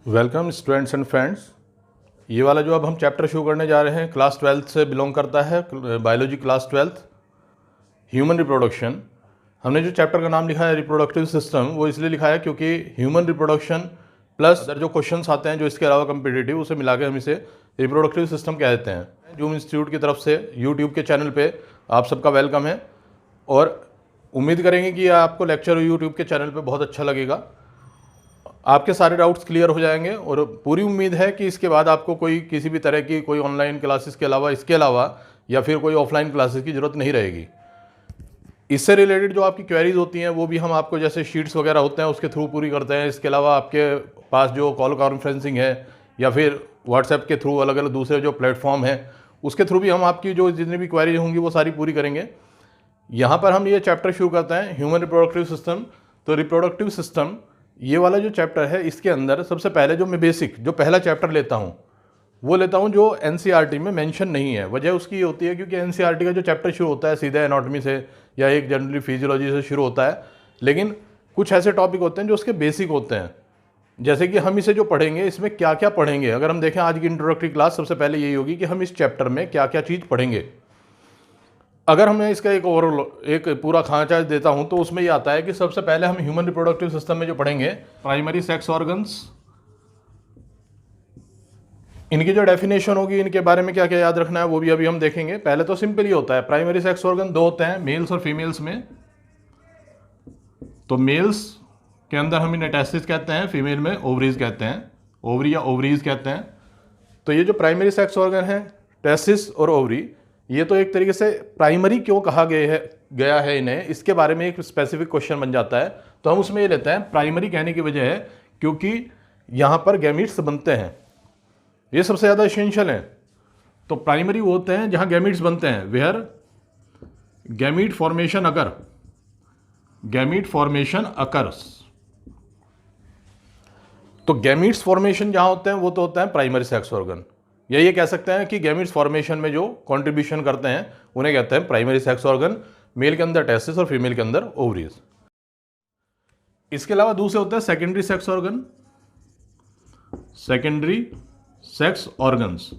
Welcome students and friends. ये वाला जो अब हम चैप्टर शुरू करने जा रहे हैं क्लास 12th से बिलोंग करता है, biology class 12th, human reproduction. हमने जो चैप्टर का नाम लिखा है रिप्रोडक्टिव सिस्टम, वो इसलिए लिखा है क्योंकि ह्यूमन रिप्रोडक्शन प्लस अदर जो क्वेश्चंस आते हैं जो इसके अलावा कम्पिटिटिव, उसे मिला के हम इसे रिप्रोडक्टिव सिस्टम कह देते हैं। जूम इंस्टीट्यूट की तरफ से यूट्यूब के चैनल पर आप सबका वेलकम है और उम्मीद करेंगे कि आपको लेक्चर यूट्यूब के चैनल पर बहुत अच्छा लगेगा, आपके सारे डाउट्स क्लियर हो जाएंगे और पूरी उम्मीद है कि इसके बाद आपको कोई किसी भी तरह की कोई ऑनलाइन क्लासेस के अलावा, इसके अलावा या फिर कोई ऑफलाइन क्लासेस की ज़रूरत नहीं रहेगी। इससे रिलेटेड जो आपकी क्वेरीज होती हैं वो भी हम आपको जैसे शीट्स वगैरह होते हैं उसके थ्रू पूरी करते हैं। इसके अलावा आपके पास जो कॉल कॉन्फ्रेंसिंग है या फिर व्हाट्सएप के थ्रू अलग अलग दूसरे जो प्लेटफॉर्म है उसके थ्रू भी हम आपकी जो जितनी भी क्वेरीज होंगी वो सारी पूरी करेंगे। यहाँ पर हम ये चैप्टर शुरू करते हैं ह्यूमन रिप्रोडक्टिव सिस्टम। तो रिप्रोडक्टिव सिस्टम ये वाला जो चैप्टर है, इसके अंदर सबसे पहले जो मैं बेसिक जो पहला चैप्टर लेता हूँ वो लेता हूँ जो एनसीईआरटी में मेंशन नहीं है। वजह उसकी ये होती है क्योंकि एनसीईआरटी का जो चैप्टर शुरू होता है सीधे एनाटॉमी से या एक जनरली फिजियोलॉजी से शुरू होता है, लेकिन कुछ ऐसे टॉपिक होते हैं जो उसके बेसिक होते हैं। जैसे कि हम इसे जो पढ़ेंगे इसमें क्या क्या पढ़ेंगे, अगर हम देखें आज की इंट्रोडक्टरी क्लास सबसे पहले यही होगी कि हम इस चैप्टर में क्या क्या चीज़ पढ़ेंगे। अगर हमें इसका एक ओवरऑल एक पूरा खांचा देता हूं तो उसमें ये आता है कि सबसे पहले हम ह्यूमन रिप्रोडक्टिव सिस्टम में जो पढ़ेंगे प्राइमरी सेक्स ऑर्गन्स, इनकी जो डेफिनेशन होगी, इनके बारे में क्या क्या याद रखना है वो भी अभी हम देखेंगे। पहले तो सिंपल ही होता है, प्राइमरी सेक्स ऑर्गन दो होते हैं, मेल्स और फीमेल्स में। तो मेल्स के अंदर हम इन्हें टेस्टिस कहते हैं, फीमेल में ओवरीज कहते हैं, ओवरी या ओवरीज कहते हैं। तो ये जो प्राइमरी सेक्स ऑर्गन है टेस्टिस और ओवरी, ये तो एक तरीके से प्राइमरी क्यों कहा गया है इन्हें, इसके बारे में एक स्पेसिफिक क्वेश्चन बन जाता है। तो हम उसमें ये लेते हैं प्राइमरी कहने की वजह है क्योंकि यहाँ पर गैमीट्स बनते हैं, ये सबसे ज़्यादा एसेंशियल है। तो प्राइमरी वो होते हैं जहाँ गैमीट्स बनते हैं, where gamete formation occur, gamete formation occurs. तो गैमीट्स फॉर्मेशन जहाँ होते हैं वो तो होता है प्राइमरी सेक्स ऑर्गन, या ये कह सकते हैं कि गैमीट्स फॉर्मेशन में जो कंट्रीब्यूशन करते हैं उन्हें कहते हैं प्राइमरी सेक्स ऑर्गन। मेल के अंदर टेस्टिस और फीमेल के अंदर ओवरीज। इसके अलावा दूसरे होते हैं secondary sex organ, secondary sex organs.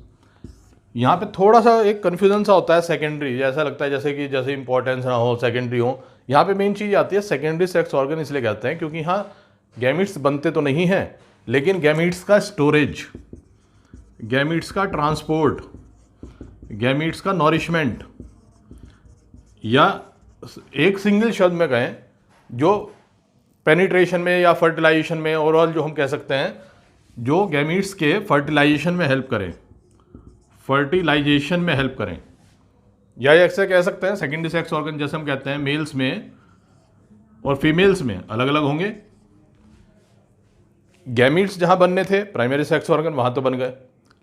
यहाँ पे थोड़ा सा एक कन्फ्यूजन सा होता है, सेकेंडरी जैसा लगता है जैसे इंपॉर्टेंस ना हो, सेकेंडरी हो। यहाँ पे मेन चीज़ आती है सेकेंडरी सेक्स ऑर्गन, इसलिए कहते हैं क्योंकि यहाँ गैमीट्स बनते तो नहीं हैं लेकिन गैमीट्स का स्टोरेज, गैमीट्स का ट्रांसपोर्ट, गैमीट्स का नॉरिशमेंट, या एक सिंगल शब्द में कहें जो पेनिट्रेशन में या फर्टिलाइजेशन में ओवरऑल जो हम कह सकते हैं जो गैमीट्स के फर्टिलाइजेशन में हेल्प करें, फर्टिलाइजेशन में हेल्प करें, या ऐसे कह सकते हैं सेकेंडरी सेक्स ऑर्गन जैसे हम कहते हैं मेल्स में और फीमेल्स में अलग अलग होंगे। गैमीट्स जहां बनने थे प्राइमरी सेक्स ऑर्गन वहां तो बन गए,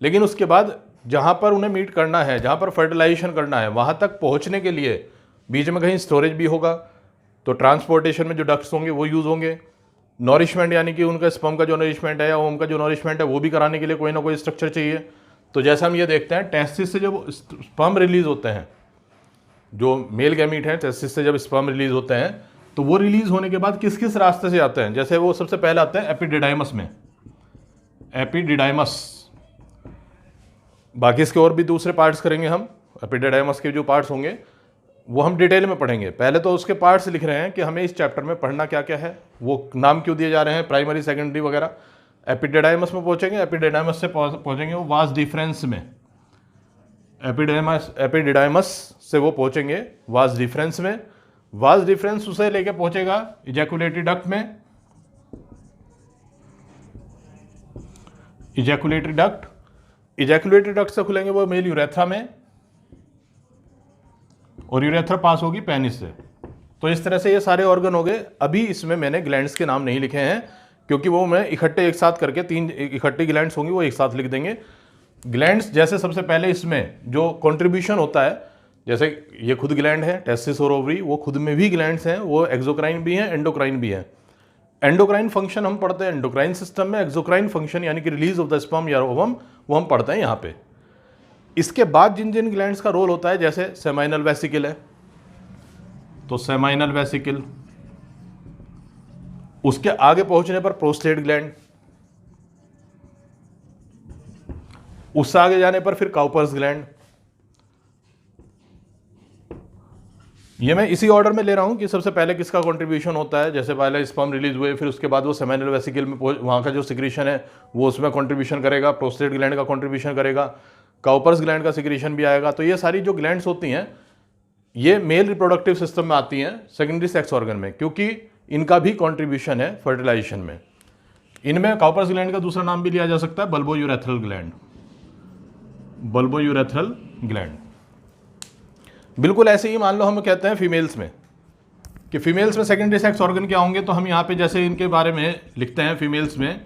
लेकिन उसके बाद जहाँ पर उन्हें मीट करना है, जहाँ पर फर्टिलाइजेशन करना है, वहाँ तक पहुँचने के लिए बीच में कहीं स्टोरेज भी होगा। तो ट्रांसपोर्टेशन में जो डक्ट्स होंगे वो यूज़ होंगे। नॉरिशमेंट यानी कि उनका स्पर्म का जो नॉरिशमेंट है या ओम का जो नॉरिशमेंट है वो भी कराने के लिए कोई ना कोई स्ट्रक्चर चाहिए। तो जैसा हम ये देखते हैं टेस्टिस से जब स्पर्म रिलीज होते हैं, जो मेल गैमीट हैं टेस्टिस से जब स्पर्म रिलीज होते हैं तो वो रिलीज होने के बाद किस किस रास्ते से आते हैं। जैसे वो सबसे पहले आते हैं एपिडिडाइमस में, एपिडिडाइमस। बाकी इसके और भी दूसरे पार्ट्स करेंगे हम, एपिडिडाइमस के जो पार्ट्स होंगे वो हम डिटेल में पढ़ेंगे। पहले तो उसके पार्ट्स लिख रहे हैं कि हमें इस चैप्टर में पढ़ना क्या क्या है, वो नाम क्यों दिए जा रहे हैं, प्राइमरी सेकेंडरी वगैरह। एपिडिडाइमस में पहुंचेंगे, एपिडिडाइमस से पहुंचेंगे वो वास डिफरेंस में, एपिडिडाइमस से वो पहुंचेंगे वास डिफरेंस में। वास डिफरेंस उसे लेके पहुंचेगा इजैकुलेटरी डक्ट में, इजैकुलेटरी डक्ट, इजैकुलेटरी डक्ट से खुलेंगे वो मेल यूरेथ्रा में और यूरेथ्रा पास होगी पेनिस से। तो इस तरह से ये सारे ऑर्गन हो गए। अभी इसमें मैंने ग्लैंड्स के नाम नहीं लिखे हैं क्योंकि वो मैं इकट्ठे एक साथ करके 3 इकट्ठी ग्लैंड्स होंगी वो एक साथ लिख देंगे। ग्लैंड्स जैसे सबसे पहले इसमें जो कंट्रीब्यूशन होता है, जैसे ये खुद ग्लैंड है टेस्टिस और ओवरी, वो खुद में भी ग्लैंड्स हैं, वो एक्सोक्राइन भी हैं एंडोक्राइन भी हैं। एंडोक्राइन फंक्शन हम पढ़ते हैं एंडोक्राइन सिस्टम में, एक्सोक्राइन फंक्शन यानी कि रिलीज ऑफ द स्पर्म या ओवम वो हम पढ़ते हैं यहाँ पे। इसके बाद जिन जिन ग्लैंड्स का रोल होता है, जैसे सेमाइनल वेसिकल है तो सेमाइनल वेसिकल, उसके आगे पहुंचने पर प्रोस्टेट ग्लैंड, उससे आगे जाने पर फिर काउपर्स ग्लैंड। ये मैं इसी ऑर्डर में ले रहा हूँ कि सबसे पहले किसका कंट्रीब्यूशन होता है। जैसे पहले स्पर्म रिलीज हुए, फिर उसके बाद वो सेमिनल वेसिकल में वहाँ का जो सिक्रीशन है वो उसमें कंट्रीब्यूशन करेगा, प्रोस्टेट ग्लैंड का कंट्रीब्यूशन करेगा, काउपर्स ग्लैंड का सिक्रीशन भी आएगा। तो ये सारी जो ग्लैंड्स होती हैं ये मेल रिप्रोडक्टिव सिस्टम में आती हैं सेकेंडरी सेक्स ऑर्गन में, क्योंकि इनका भी कंट्रीब्यूशन है फर्टिलाइजेशन में। इनमें काउपर्स ग्लैंड का दूसरा नाम भी लिया जा सकता है बल्बोयूरेथ्रल ग्लैंड, बल्बोयूरेथ्रल ग्लैंड। बिल्कुल ऐसे ही मान लो हम कहते हैं फीमेल्स में कि फीमेल्स में सेकेंडरी सेक्स ऑर्गन क्या होंगे, तो हम यहाँ पे जैसे इनके बारे में लिखते हैं फीमेल्स में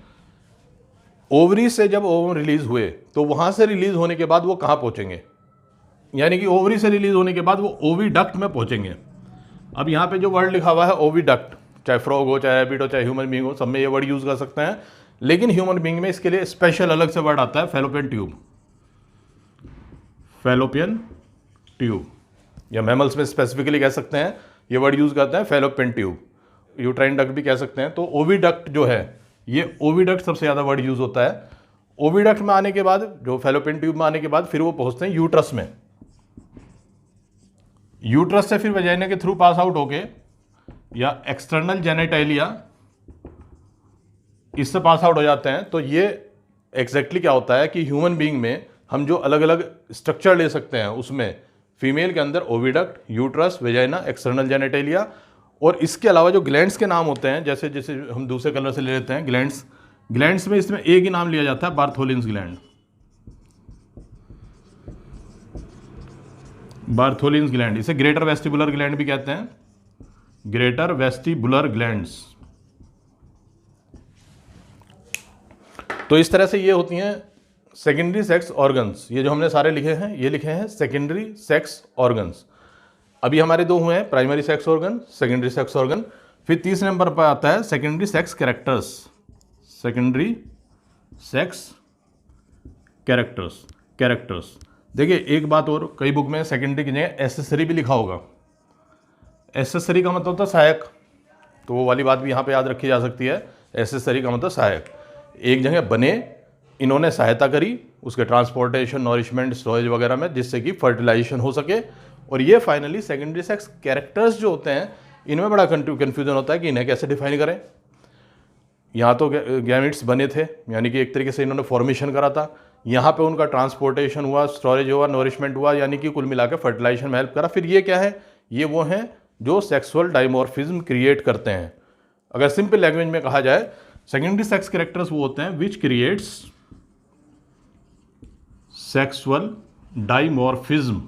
ओवरी से जब ओवम रिलीज हुए तो वहाँ से रिलीज होने के बाद वो कहाँ पहुँचेंगे, यानी कि ओवरी से रिलीज होने के बाद वो ओविडक्ट में पहुँचेंगे। अब यहाँ पे जो वर्ड लिखा हुआ है ओविडक्ट, चाहे फ्रॉग हो, चाहे रैबिट हो, चाहे ह्यूमन बींग हो, सब में ये वर्ड यूज़ कर सकते हैं, लेकिन ह्यूमन बींग में इसके लिए स्पेशल अलग से वर्ड आता है फैलोपियन ट्यूब, फैलोपियन ट्यूब, या मैमल्स में स्पेसिफिकली कह सकते हैं ये वर्ड यूज़ करते हैं फैलोपियन ट्यूब, यूट्राइन डक्ट भी कह सकते हैं। तो ओविडक्ट जो है ये ओविडक्ट सबसे ज़्यादा वर्ड यूज़ होता है। ओविडक्ट में आने के बाद, जो फैलोपियन ट्यूब में आने के बाद फिर वो पहुँचते हैं यूट्रस में, यूट्रस से फिर वजाइना के थ्रू पास आउट होके या एक्सटर्नल जेनेटालिया इससे पास आउट हो जाते हैं। तो ये एग्जैक्टली क्या होता है कि ह्यूमन बीइंग में हम जो अलग अलग स्ट्रक्चर ले सकते हैं उसमें फीमेल के अंदर ओविडक्ट, यूट्रस, वेजाइना, एक्सटर्नल जेनेटालिया, और इसके अलावा जो ग्लैंड्स के नाम होते हैं जैसे जैसे हम दूसरे कलर से ले लेते हैं ग्लैंड्स में इसमें एक ही नाम लिया जाता है बार्थोलिन्स ग्लैंड, बार्थोलिन्स ग्लैंड। इसे ग्रेटर वेस्टिबुलर ग्लैंड भी कहते हैं, ग्रेटर वेस्टिबुलर ग्लैंड्स। तो इस तरह से ये होती हैं सेकेंडरी सेक्स ऑर्गन्स। ये जो हमने सारे लिखे हैं ये लिखे हैं सेकेंडरी सेक्स ऑर्गन्स। अभी हमारे दो हुए हैं primary sex organ, secondary sex organ. फिर तीसरे नंबर पर आता है secondary sex characters, secondary sex characters. देखिए एक बात और, कई बुक में सेकेंडरी की जगह एसेसरी भी लिखा होगा। एसेसरी का मतलब होता है सहायक, तो वो वाली बात भी यहाँ पे याद रखी जा सकती है। एसेसरी का मतलब सहायक, एक जगह बने, इन्होंने सहायता करी उसके ट्रांसपोर्टेशन, नॉरिशमेंट, स्टोरेज वगैरह में, जिससे कि फर्टिलाइजेशन हो सके। और ये फाइनली सेकेंडरी सेक्स कैरेक्टर्स जो होते हैं इनमें बड़ा कन्फ्यूजन होता है कि इन्हें कैसे डिफाइन करें। यहाँ तो गैमेट्स बने थे, यानी कि एक तरीके से इन्होंने फॉर्मेशन करा था, यहाँ पे उनका ट्रांसपोर्टेशन हुआ, स्टोरेज हुआ, नॉरिशमेंट हुआ, यानी कि कुल मिलाकर फर्टिलाइजेशन में हेल्प करा। फिर ये क्या है, ये वो हैं जो सेक्सुअल डाइमॉर्फिज्म क्रिएट करते हैं। अगर सिंपल लैंग्वेज में कहा जाए, सेकेंडरी सेक्स कैरेक्टर्स वो होते हैं विच क्रिएट्स सेक्सुअल डाइमॉर्फिज्म।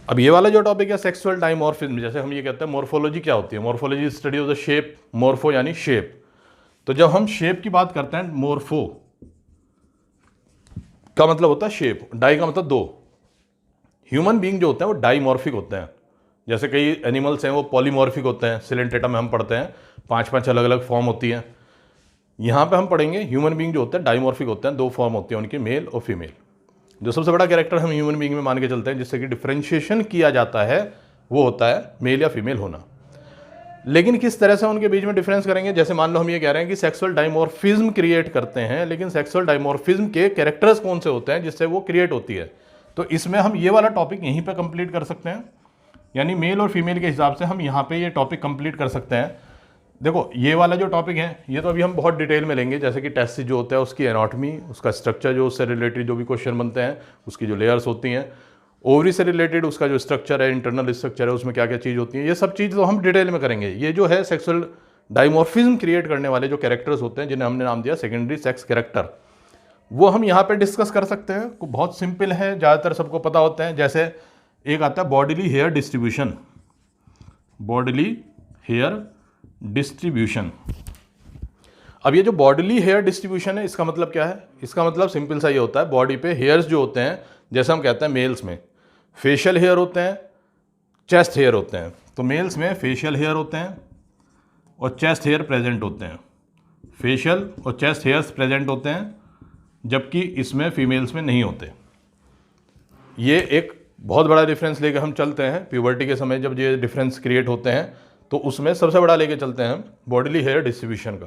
अब ये वाला जो टॉपिक है सेक्सुअल डाइमॉर्फिज्म, जैसे हम ये कहते हैं मॉर्फोलॉजी क्या होती है, morphology study of the shape, morpho यानी शेप। तो जब हम शेप की बात करते हैं, मॉर्फो का मतलब होता है शेप, डाई का मतलब दो। ह्यूमन बीइंग जो होते हैं वो डाइमॉर्फिक होते हैं, जैसे कई एनिमल्स हैं वो पॉलीमॉर्फिक होते हैं। सिलेंटेटा में हम पढ़ते हैं 5 अलग अलग फॉर्म होती हैं। यहाँ पे हम पढ़ेंगे ह्यूमन बीइंग जो होते हैं डाइमॉर्फिक होते हैं, 2 फॉर्म होती हैं उनकी, मेल और फीमेल। जो सबसे बड़ा कैरेक्टर हम ह्यूमन बीइंग में मान के चलते हैं जिससे कि डिफरेंशिएशन किया जाता है वो होता है मेल या फीमेल होना। लेकिन किस तरह से उनके बीच में डिफरेंस करेंगे, जैसे मान लो हम ये कह रहे हैं कि सेक्सुअल डाइमॉर्फिज्म क्रिएट करते हैं, लेकिन सेक्सुअल डाइमॉर्फिज्म के कैरेक्टर्स कौन से होते हैं जिससे वो क्रिएट होती है। तो इसमें हम ये वाला टॉपिक यहीं पे कंप्लीट कर सकते हैं, यानी मेल और फीमेल के हिसाब से हम यहाँ पे ये टॉपिक कंप्लीट कर सकते हैं। देखो ये वाला जो टॉपिक है ये तो अभी हम बहुत डिटेल में लेंगे, जैसे कि टेस्टिस जो होता है उसकी एनाटॉमी, उसका स्ट्रक्चर, जो उससे रिलेटेड जो भी क्वेश्चन बनते हैं, उसकी जो लेयर्स होती हैं, ओवरी से रिलेटेड उसका जो स्ट्रक्चर है, इंटरनल स्ट्रक्चर है, उसमें क्या क्या चीज़ होती है, ये सब चीज़ तो हम डिटेल में करेंगे। ये जो है सेक्सुअल डाइमॉर्फिज्म क्रिएट करने वाले जो कैरेक्टर्स होते हैं जिन्हें हमने नाम दिया सेकेंडरी सेक्स कैरेक्टर, वो हम यहाँ पे डिस्कस कर सकते हैं। बहुत सिंपल है, ज़्यादातर सबको पता होते हैं। जैसे एक आता है bodily hair distribution, bodily hair distribution. अब ये जो बॉडीली हेयर डिस्ट्रीब्यूशन है इसका मतलब क्या है, इसका मतलब सिंपल सा ये होता है, बॉडी पे हेयर्स जो होते हैं, जैसे हम कहते हैं मेल्स में फेशियल हेयर होते हैं, चेस्ट हेयर होते हैं। तो मेल्स में फेशियल हेयर होते हैं और चेस्ट हेयर प्रेजेंट होते हैं, फेशियल और चेस्ट हेयर्स प्रेजेंट होते हैं, जबकि इसमें फीमेल्स में नहीं होते। ये एक बहुत बड़ा डिफरेंस लेकर हम चलते हैं। प्यूबर्टी के समय जब ये डिफरेंस क्रिएट होते हैं तो उसमें सबसे बड़ा लेके चलते हैं हम बॉडीली हेयर डिस्ट्रीब्यूशन का।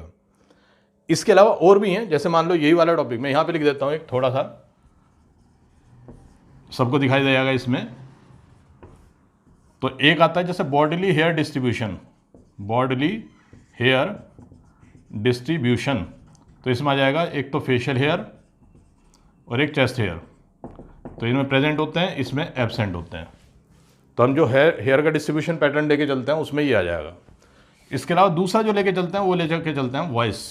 इसके अलावा और भी हैं, जैसे मान लो यही वाला टॉपिक मैं यहाँ पे लिख देता हूँ, एक थोड़ा सा सबको दिखाई दे जाएगा इसमें। तो एक आता है जैसे bodily hair distribution, bodily hair distribution, तो इसमें आ जाएगा एक तो फेशियल हेयर और एक चेस्ट हेयर, तो इनमें प्रेजेंट होते हैं, इसमें एब्सेंट होते हैं। तो हम जो हेयर का डिस्ट्रीब्यूशन पैटर्न लेके चलते हैं उसमें ये आ जाएगा। इसके अलावा दूसरा जो लेके चलते हैं वो लेके चलते हैं वॉइस,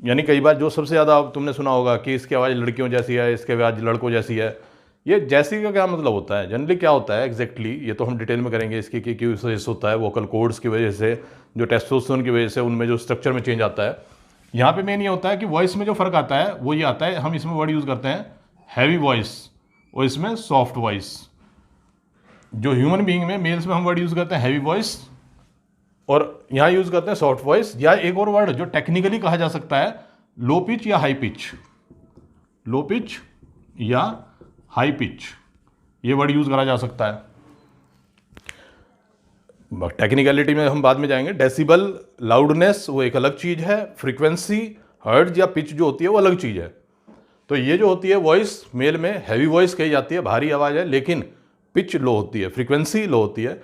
यानी कई बार जो सबसे ज़्यादा तुमने सुना होगा कि इसकी आवाज़ लड़कियों जैसी है, इसकी आवाज़ लड़कों जैसी है। ये जैसी का क्या मतलब होता है, जनरली क्या होता है एग्जैक्टली, ये तो हम डिटेल में करेंगे इसकी कि क्यों वजह से होता है। वोकल कोड्स की वजह से, जो टेस्टोस्टेरोन की वजह से उनमें जो स्ट्रक्चर में चेंज आता है। यहाँ पे मेन ये होता है कि वॉइस में जो फ़र्क आता है वो ये आता है, हम इसमें वर्ड यूज़ करते हैं हैवी वॉइस और इसमें सॉफ्ट वॉइस। जो ह्यूमन बीइंग में मेल्स में हम वर्ड यूज़ करते हैं हैवी वॉइस और यहाँ यूज़ करते हैं सॉफ्ट वॉइस, या एक और वर्ड जो टेक्निकली कहा जा सकता है लो पिच या हाई पिच, लो पिच या हाई पिच, ये वर्ड यूज़ करा जा सकता है। टेक्निकलिटी में हम बाद में जाएंगे। डेसिबल, लाउडनेस वो एक अलग चीज़ है, फ्रीक्वेंसी, हर्ट्ज या पिच जो होती है वो अलग चीज़ है। तो ये जो होती है वॉइस, मेल में हैवी वॉइस कही जाती है, भारी आवाज़ है, लेकिन पिच लो होती है, फ्रीक्वेंसी लो होती है।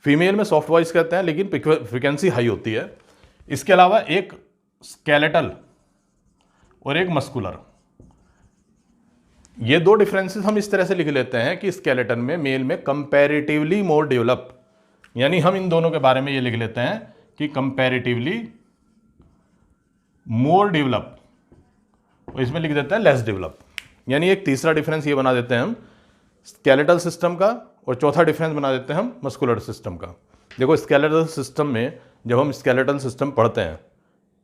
फीमेल में सॉफ्ट वॉइस कहते हैं, लेकिन फ्रीक्वेंसी हाई होती है। इसके अलावा एक स्केलेटल और एक मस्कुलर, ये दो डिफरेंसेस हम इस तरह से लिख लेते हैं कि स्केलेटन में मेल में कंपैरेटिवली मोर डेवलप, यानी हम इन दोनों के बारे में ये लिख लेते हैं कि कंपैरेटिवली मोर डेवलप, और इसमें लिख देते हैं लेस डेवलप। यानी एक तीसरा डिफरेंस ये बना देते हैं हम स्केलेटल सिस्टम का, और चौथा डिफरेंस बना देते हैं हम मस्कुलर सिस्टम का। देखो स्केलेटल सिस्टम में जब हम स्केलेटल सिस्टम पढ़ते हैं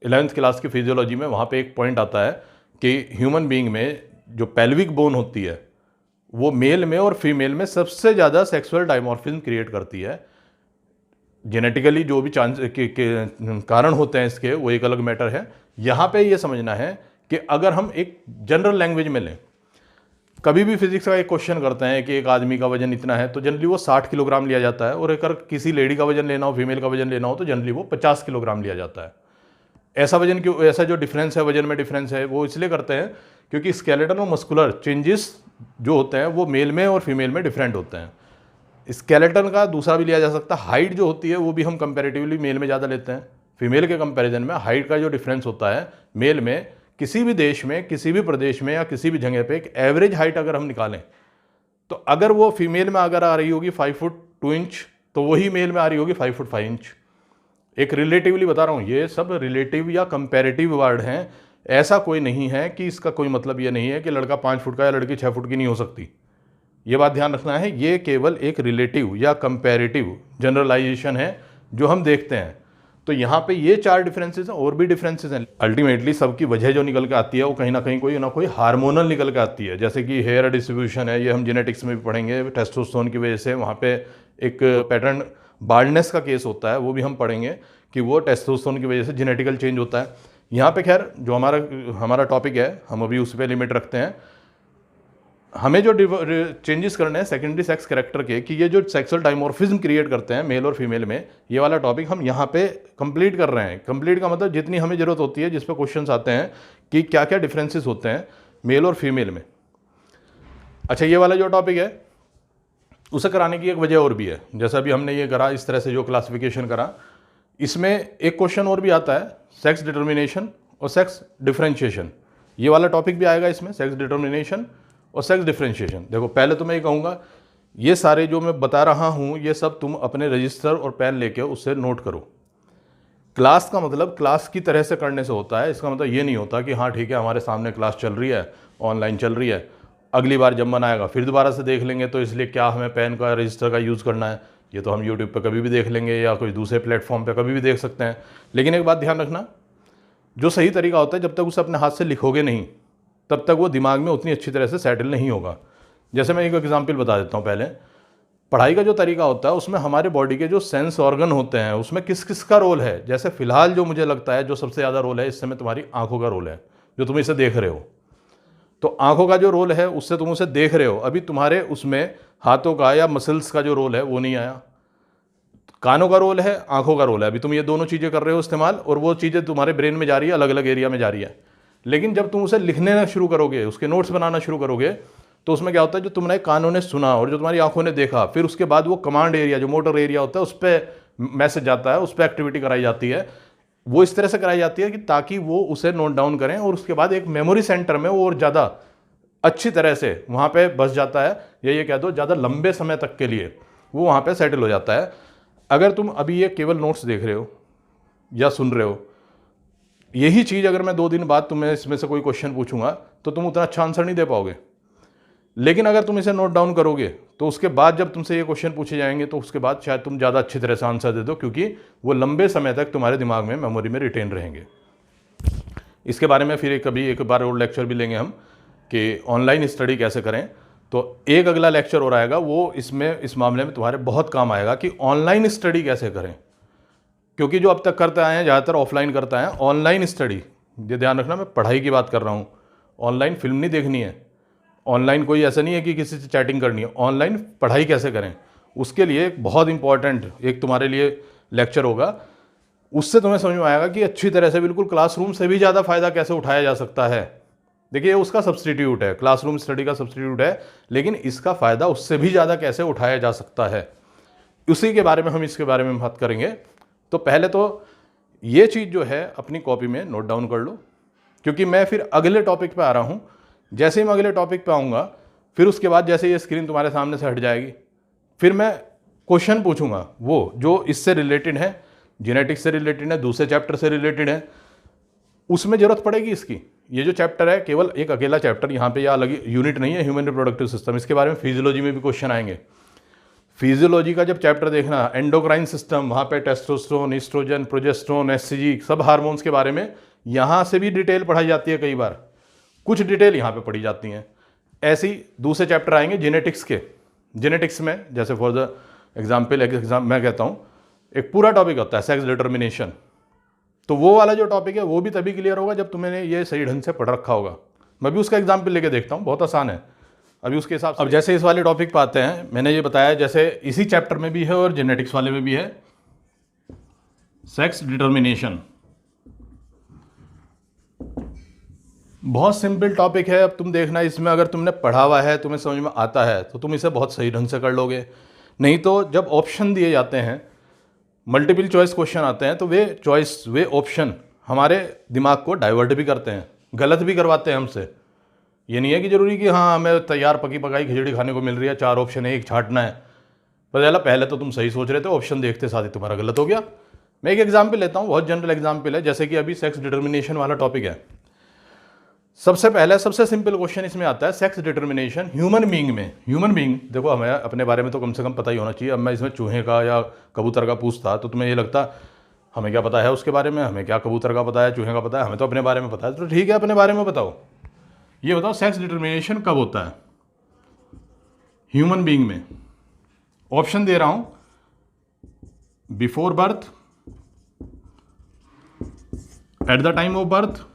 11th क्लास की फिजियोलॉजी में, वहाँ पे एक पॉइंट आता है कि ह्यूमन बीइंग में जो पेल्विक बोन होती है वो मेल में और फीमेल में सबसे ज़्यादा सेक्सुअल डायमॉर्फिज्म क्रिएट करती है। जेनेटिकली जो भी चांस के कारण होते हैं इसके, वो एक अलग मैटर है। यहाँ पे ये समझना है कि अगर हम एक जनरल लैंग्वेज में लें, कभी भी फिजिक्स का एक क्वेश्चन करते हैं कि एक आदमी का वजन इतना है, तो जनरली वो 60 किलोग्राम लिया जाता है, और अगर किसी लेडी का वजन लेना हो, फीमेल का वजन लेना हो, तो जनरली वो 50 किलोग्राम लिया जाता है। ऐसा वजन क्यों, ऐसा जो डिफरेंस है वजन में डिफरेंस है, वो इसलिए करते हैं क्योंकि स्केलेटन और मस्कुलर चेंजेस जो होते हैं वो मेल में और फीमेल में डिफरेंट होते हैं। स्केलेटन का दूसरा भी लिया जा सकता है, हाइट जो होती है वो भी हम कंपैरेटिवली मेल में ज़्यादा लेते हैं। फीमेल के कंपैरिजन में हाइट का जो डिफरेंस होता है मेल में, किसी भी देश में, किसी भी प्रदेश में या किसी भी जगह पे एक एवरेज हाइट अगर हम निकालें, तो अगर वो फीमेल में अगर आ रही होगी 5 फुट 2 इंच, तो वही मेल में आ रही होगी 5 फुट 5 इंच। एक रिलेटिवली बता रहा हूँ, ये सब रिलेटिव या कंपैरेटिव वर्ड हैं। ऐसा कोई नहीं है कि इसका कोई मतलब ये नहीं है कि लड़का 5 फुट का या लड़की 6 फुट की नहीं हो सकती। ये बात ध्यान रखना है, ये केवल एक रिलेटिव या कंपैरेटिव जनरलाइजेशन है जो हम देखते हैं। तो यहाँ पे ये 4 डिफरेंसेस हैं, और भी डिफरेंसेस हैं। अल्टीमेटली सबकी वजह जो निकल के आती है वो कहीं ना कहीं कोई ना कोई हार्मोनल निकल के आती है। जैसे कि हेयर डिस्ट्रीब्यूशन है, ये हम जेनेटिक्स में भी पढ़ेंगे, टेस्टोस्टेरोन की वजह से वहाँ पे एक पैटर्न बाल्डनेस का केस होता है, वो भी हम पढ़ेंगे कि वो टेस्टोस्टेरोन की वजह से जेनेटिकल चेंज होता है। यहाँ पे खैर जो हमारा टॉपिक है, हम अभी उस पर लिमिट रखते हैं। हमें जो चेंजेस करने हैं सेकेंडरी सेक्स कैरेक्टर के, कि ये जो सेक्सुअल डायमॉर्फिज्म क्रिएट करते हैं मेल और फीमेल में, ये वाला टॉपिक हम यहाँ पे कंप्लीट कर रहे हैं। कंप्लीट का मतलब जितनी हमें ज़रूरत होती है, जिस पे क्वेश्चंस आते हैं कि क्या क्या डिफरेंसेस होते हैं मेल और फीमेल में। अच्छा, ये वाला जो टॉपिक है उसे कराने की एक वजह और भी है। जैसा अभी हमने ये करा, इस तरह से जो क्लासिफिकेशन करा, इसमें एक क्वेश्चन और भी आता है, सेक्स डिटर्मिनेशन और सेक्स डिफरेंशिएशन। ये वाला टॉपिक भी आएगा इसमें, सेक्स डिटर्मिनेशन और सेक्स डिफरेंशिएशन। देखो पहले तो मैं ये कहूँगा, ये सारे जो मैं बता रहा हूँ ये सब तुम अपने रजिस्टर और पेन लेके उससे नोट करो। क्लास का मतलब क्लास की तरह से करने से होता है। इसका मतलब ये नहीं होता कि हाँ ठीक है हमारे सामने क्लास चल रही है, ऑनलाइन चल रही है, अगली बार जब मन आएगा फिर दोबारा से देख लेंगे, तो इसलिए क्या हमें पेन का रजिस्टर का यूज़ करना है। ये तो हम यूट्यूब पे कभी भी देख लेंगे या कोई दूसरे प्लेटफॉर्म पे कभी भी देख सकते हैं। लेकिन एक बात ध्यान रखना, जो सही तरीका होता है, जब तक उसे अपने हाथ से लिखोगे नहीं तब तक वो दिमाग में उतनी अच्छी तरह से सेटल नहीं होगा। जैसे मैं एक एग्जांपल बता देता हूँ। पहले पढ़ाई का जो तरीका होता है उसमें हमारे बॉडी के जो सेंस ऑर्गन होते हैं उसमें किस किस का रोल है। जैसे फिलहाल जो मुझे लगता है जो सबसे ज़्यादा रोल है इस समय तुम्हारी आंखों का रोल है, जो तुम इसे देख रहे हो। तो आंखों का जो रोल है उससे तुम उसे देख रहे हो, अभी तुम्हारे उसमें हाथों का या मसल्स का जो रोल है वो नहीं आया। कानों का रोल है, आंखों का रोल है। अभी तुम ये दोनों चीज़ें कर रहे हो इस्तेमाल, और वो चीज़ें तुम्हारे ब्रेन में जा रही है, अलग अलग एरिया में जा रही है। लेकिन जब तुम उसे लिखने शुरू करोगे, उसके नोट्स बनाना शुरू करोगे, तो उसमें क्या होता है, जो तुमने कानों ने सुना और जो तुम्हारी आंखों ने देखा, फिर उसके बाद वो कमांड एरिया, जो मोटर एरिया होता है, उस पर मैसेज जाता है, उस पर एक्टिविटी कराई जाती है। वो इस तरह से कराई जाती है कि ताकि वो उसे नोट डाउन करें, और उसके बाद एक मेमोरी सेंटर में वो और ज़्यादा अच्छी तरह से वहाँ पे बस जाता है, या ये कह दो ज़्यादा लंबे समय तक के लिए वो वहाँ पे सेटल हो जाता है। अगर तुम अभी ये केवल नोट्स देख रहे हो या सुन रहे हो, यही चीज़ अगर मैं 2 दिन बाद तुम्हें इसमें से कोई क्वेश्चन पूछूंगा तो तुम उतना अच्छा आंसर नहीं दे पाओगे। लेकिन अगर तुम इसे नोट डाउन करोगे तो उसके बाद जब तुमसे ये क्वेश्चन पूछे जाएंगे तो उसके बाद शायद तुम ज़्यादा अच्छी तरह से आंसर दे दो, क्योंकि वो लंबे समय तक तुम्हारे दिमाग में, मेमोरी में रिटेन रहेंगे। इसके बारे में फिर कभी एक बार और लेक्चर भी लेंगे हम कि ऑनलाइन स्टडी कैसे करें। तो एक अगला लेक्चर और आएगा, वो इस मामले में तुम्हारे बहुत काम आएगा कि ऑनलाइन स्टडी कैसे करें। क्योंकि जो अब तक करते आए हैं ज़्यादातर ऑफलाइन करता है। ऑनलाइन स्टडी, ये ध्यान रखना, मैं पढ़ाई की बात कर रहा हूँ। ऑनलाइन फिल्म नहीं देखनी है, ऑनलाइन कोई ऐसा नहीं है कि किसी से चैटिंग करनी है। ऑनलाइन पढ़ाई कैसे करें, उसके लिए एक बहुत इंपॉर्टेंट एक तुम्हारे लिए लेक्चर होगा। उससे तुम्हें समझ में आएगा कि अच्छी तरह से, बिल्कुल क्लासरूम से भी ज़्यादा फ़ायदा कैसे उठाया जा सकता है। देखिए, उसका सब्सटीट्यूट है, क्लासरूम स्टडी का सब्सटीट्यूट है, लेकिन इसका फ़ायदा उससे भी ज़्यादा कैसे उठाया जा सकता है, उसी के बारे में हम इसके बारे में बात करेंगे। तो पहले तो ये चीज़ जो है अपनी कॉपी में नोट डाउन कर लो, क्योंकि मैं फिर अगले टॉपिक पे आ रहा हूँ। जैसे ही मैं अगले टॉपिक पे आऊँगा, फिर उसके बाद जैसे ये स्क्रीन तुम्हारे सामने से हट जाएगी, फिर मैं क्वेश्चन पूछूंगा वो जो इससे रिलेटेड है, जेनेटिक्स से रिलेटेड है, दूसरे चैप्टर से रिलेटेड है, उसमें ज़रूरत पड़ेगी इसकी। ये जो चैप्टर है केवल एक अकेला चैप्टर, यहाँ पे या अलग यूनिट नहीं है, ह्यूमन रिप्रोडक्टिव सिस्टम। इसके बारे में फिजियोलॉजी में भी क्वेश्चन आएंगे। फिजियोलॉजी का जब चैप्टर देखना, एंडोक्राइन सिस्टम, वहाँ पे टेस्टोस्टेरोन, ईस्ट्रोजन, प्रोजेस्टेरोन, एससीजी, सब हार्मोन्स के बारे में यहाँ से भी डिटेल पढ़ाई जाती है। कई बार कुछ डिटेल यहाँ पे पढ़ी जाती हैं। ऐसे ही दूसरे चैप्टर आएंगे जेनेटिक्स के। जेनेटिक्स में जैसे फॉर द एग्जाम्पल मैं कहता हूँ, एक पूरा टॉपिक होता है सेक्स डिटर्मिनेशन। तो वो वाला जो टॉपिक है वो भी तभी क्लियर होगा जब तुमने ये सही ढंग से पढ़ रखा होगा। मैं भी उसका एग्जाम्पल लेके देखता हूँ, बहुत आसान है अभी उसके हिसाब से। अब जैसे इस वाले टॉपिक पर आते हैं, मैंने ये बताया जैसे इसी चैप्टर में भी है और जेनेटिक्स वाले में भी है, सेक्स डिटर्मिनेशन। बहुत सिंपल टॉपिक है। अब तुम देखना, इसमें अगर तुमने पढ़ा हुआ है, तुम्हें समझ में आता है, तो तुम इसे बहुत सही ढंग से कर लोगे। नहीं तो जब ऑप्शन दिए जाते हैं, मल्टीपल चॉइस क्वेश्चन आते हैं, तो वे ऑप्शन हमारे दिमाग को डाइवर्ट भी करते हैं, गलत भी करवाते हैं हमसे। ये नहीं है कि जरूरी कि हाँ हमें तैयार पकी पकाई खिचड़ी खाने को मिल रही है, 4 ऑप्शन है, एक छांटना है। पहले तो तुम सही सोच रहे थे, ऑप्शन देखते साथ ही तुम्हारा गलत हो गया। मैं एक एग्जाम्पल लेता हूँ, बहुत जनरल एग्जाम्पल है, जैसे कि अभी सेक्स डिटर्मिनेशन वाला टॉपिक है। सबसे पहले सबसे सिंपल क्वेश्चन इसमें आता है, सेक्स डिटर्मिनेशन ह्यूमन बीइंग में। ह्यूमन बीइंग, देखो हमें अपने बारे में तो कम से कम पता ही होना चाहिए। अब मैं इसमें चूहे का या कबूतर का पूछता तो तुम्हें ये लगता हमें क्या पता है उसके बारे में, हमें क्या कबूतर का पता है, चूहे का पता है, हमें तो अपने बारे में पता है। तो ठीक है, अपने बारे में बताओ, ये बताओ सेक्स डिटर्मिनेशन कब होता है ह्यूमन बीइंग में। ऑप्शन दे रहा हूं, before birth, eight the time of birth,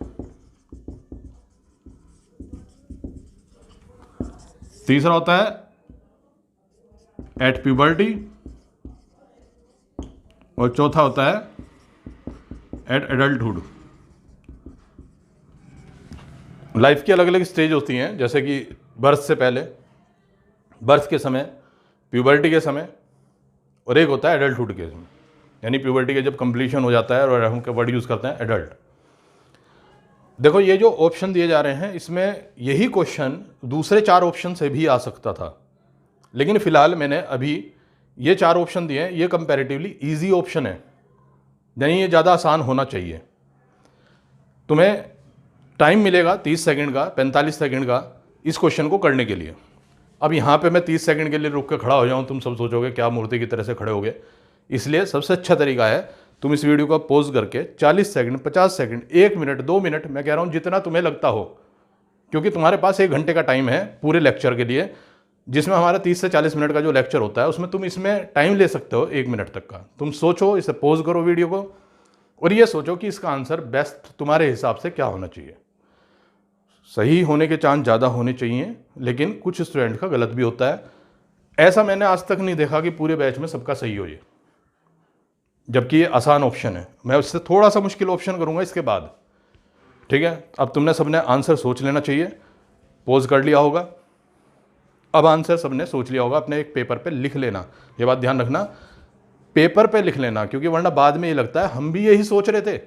तीसरा होता है एट प्यूबर्टी, और चौथा होता है एट एडल्टहुड। लाइफ की अलग अलग स्टेज होती हैं, जैसे कि बर्थ से पहले, बर्थ के समय, प्यूबर्टी के समय, और एक होता है एडल्टहुड के समय, यानी प्यूबर्टी के जब कंप्लीशन हो जाता है और हम क्या वर्ड यूज़ करते हैं, एडल्ट। देखो ये जो ऑप्शन दिए जा रहे हैं, इसमें यही क्वेश्चन दूसरे 4 ऑप्शन से भी आ सकता था, लेकिन फिलहाल मैंने अभी ये 4 ऑप्शन दिए हैं। ये कंपैरेटिवली इजी ऑप्शन है, यानी ये ज़्यादा आसान होना चाहिए। तुम्हें टाइम मिलेगा 30 सेकंड का, 45 सेकंड का इस क्वेश्चन को करने के लिए। अब यहाँ पे मैं 30 सेकंड के लिए रुक के खड़ा हो जाऊँ, तुम सब सोचोगे क्या मूर्ति की तरह से खड़े होगे। इसलिए सबसे अच्छा तरीका है तुम इस वीडियो को पॉज करके 40 सेकंड, 50 सेकंड, 1 मिनट, 2 मिनट, मैं कह रहा हूँ जितना तुम्हें लगता हो, क्योंकि तुम्हारे पास 1 घंटे का टाइम है पूरे लेक्चर के लिए, जिसमें हमारा 30 से 40 मिनट का जो लेक्चर होता है उसमें तुम इसमें टाइम ले सकते हो 1 मिनट तक का। तुम सोचो, इसे पॉज करो वीडियो को, और ये सोचो कि इसका आंसर बेस्ट तुम्हारे हिसाब से क्या होना चाहिए। सही होने के चांस ज़्यादा होने चाहिए, लेकिन कुछ स्टूडेंट का गलत भी होता है। ऐसा मैंने आज तक नहीं देखा कि पूरे बैच में सबका सही हो। ये जबकि ये आसान ऑप्शन है। मैं उससे थोड़ा सा मुश्किल ऑप्शन करूँगा इसके बाद, ठीक है। अब तुमने सबने आंसर सोच लेना चाहिए, पॉज कर लिया होगा। अब आंसर सबने सोच लिया होगा, अपने एक पेपर पे लिख लेना। ये बात ध्यान रखना, पेपर पे लिख लेना, क्योंकि वरना बाद में ये लगता है हम भी यही सोच रहे थे।